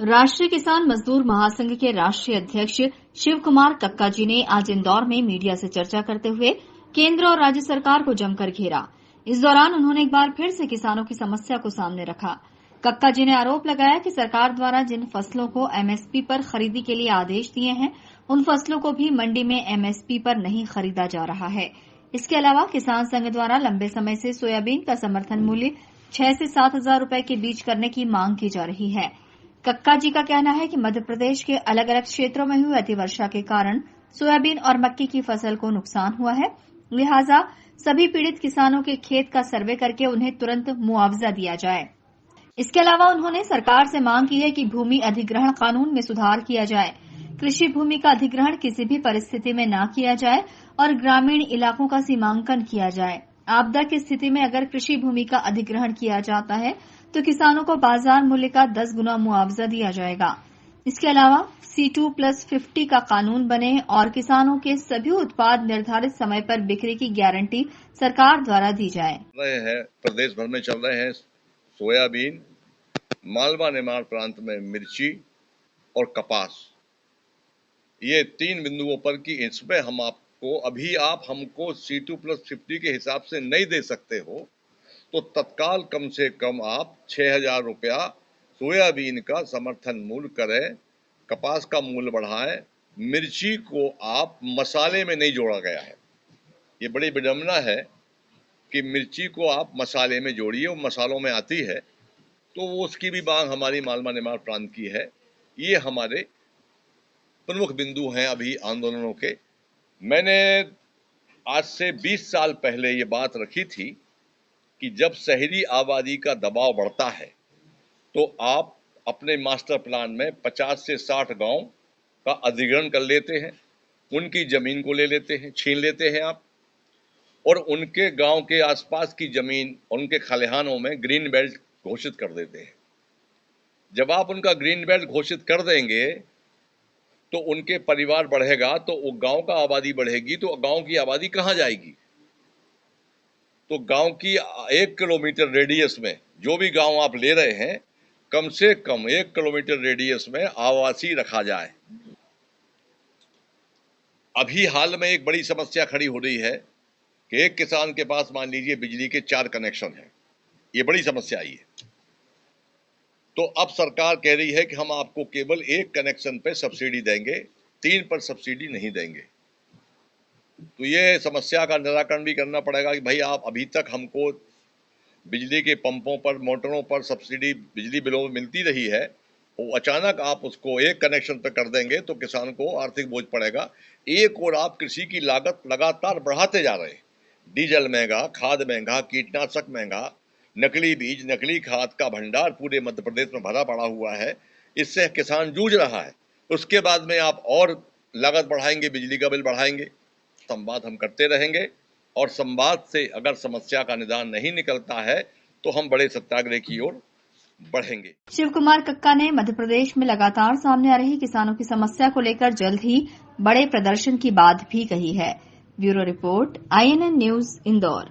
राष्ट्रीय किसान मजदूर महासंघ के राष्ट्रीय अध्यक्ष शिव कुमार कक्का जी ने आज इंदौर में मीडिया से चर्चा करते हुए केंद्र और राज्य सरकार को जमकर घेरा। इस दौरान उन्होंने एक बार फिर से किसानों की समस्या को सामने रखा। कक्का जी ने आरोप लगाया कि सरकार द्वारा जिन फसलों को एमएसपी पर खरीदी के लिए आदेश दिए हैं, उन फसलों को भी मंडी में एमएसपी पर नहीं खरीदा जा रहा है। इसके अलावा किसान संघ द्वारा लंबे समय से सोयाबीन का समर्थन मूल्य 6 से 7 हजार रुपए के बीच करने की मांग की जा रही है। कक्का जी का कहना है कि मध्य प्रदेश के अलग अलग क्षेत्रों में हुई अतिवर्षा के कारण सोयाबीन और मक्की की फसल को नुकसान हुआ है, लिहाजा सभी पीड़ित किसानों के खेत का सर्वे करके उन्हें तुरंत मुआवजा दिया जाए। इसके अलावा उन्होंने सरकार से मांग की है कि भूमि अधिग्रहण कानून में सुधार किया जाए, कृषि भूमि का अधिग्रहण किसी भी परिस्थिति में न किया जाए और ग्रामीण इलाकों का सीमांकन किया जाए। आपदा की स्थिति में अगर कृषि भूमि का अधिग्रहण किया जाता है तो किसानों को बाजार मूल्य का 10 गुना मुआवजा दिया जाएगा। इसके अलावा C2+50 का कानून बने और किसानों के सभी उत्पाद निर्धारित समय पर बिक्री की गारंटी सरकार द्वारा दी जाए। प्रदेश भर में चल रहे हैं सोयाबीन, मालवा निमाड़ प्रांत में मिर्ची और कपास, ये 3 बिंदुओं पर कि इसमें हम आपको आप हमको C2+50 के हिसाब से नहीं दे सकते हो तो तत्काल कम से कम आप 6,000 रुपया सोयाबीन का समर्थन मूल्य करें, कपास का मूल्य बढ़ाएं, मिर्ची को आप मसाले में नहीं जोड़ा गया है। ये बड़ी विडंबना है कि मिर्ची को आप मसाले में जोड़िए, वो मसालों में आती है, तो उसकी भी मांग हमारी मालवा निमाड़ प्रांत की है। ये हमारे प्रमुख बिंदु हैं अभी आंदोलनों के। मैंने आज से 20 साल पहले ये बात रखी थी कि जब शहरी आबादी का दबाव बढ़ता है तो आप अपने मास्टर प्लान में 50 से 60 गांव का अधिग्रहण कर लेते हैं, उनकी जमीन को ले लेते हैं, छीन लेते हैं आप, और उनके गांव के आसपास की जमीन, उनके खलिहानों में ग्रीन बेल्ट घोषित कर देते हैं। जब आप उनका ग्रीन बेल्ट घोषित कर देंगे तो उनके परिवार बढ़ेगा, तो वो गांव का आबादी बढ़ेगी, तो गांव की आबादी कहाँ जाएगी? तो गांव की 1 किलोमीटर रेडियस में जो भी गांव आप ले रहे हैं, कम से कम 1 किलोमीटर रेडियस में आवासीय रखा जाए। अभी हाल में एक बड़ी समस्या खड़ी हो रही है कि एक किसान के पास मान लीजिए बिजली के 4 कनेक्शन हैं, ये बड़ी समस्या आई है। तो अब सरकार कह रही है कि हम आपको केवल 1 कनेक्शन पे सब्सिडी देंगे, 3 पर सब्सिडी नहीं देंगे। तो ये समस्या का निराकरण भी करना पड़ेगा कि भाई आप अभी तक हमको बिजली के पंपों पर, मोटरों पर सब्सिडी बिजली बिलों में मिलती रही है, वो अचानक आप उसको 1 कनेक्शन पर कर देंगे तो किसान को आर्थिक बोझ पड़ेगा। एक और आप कृषि की लागत लगातार बढ़ाते जा रहे हैं, डीजल महंगा, खाद महंगा, कीटनाशक महंगा, नकली बीज, नकली खाद का भंडार पूरे मध्य प्रदेश में भरा पड़ा हुआ है, इससे किसान जूझ रहा है। उसके बाद में आप और लागत बढ़ाएंगे, बिजली का बिल बढ़ाएंगे। संवाद हम करते रहेंगे और संवाद से अगर समस्या का निदान नहीं निकलता है तो हम बड़े सत्याग्रह की ओर बढ़ेंगे। शिव कुमार कक्का ने मध्य प्रदेश में लगातार सामने आ रही किसानों की समस्या को लेकर जल्द ही बड़े प्रदर्शन की बात भी कही है। Bureau report, INN news, Indore.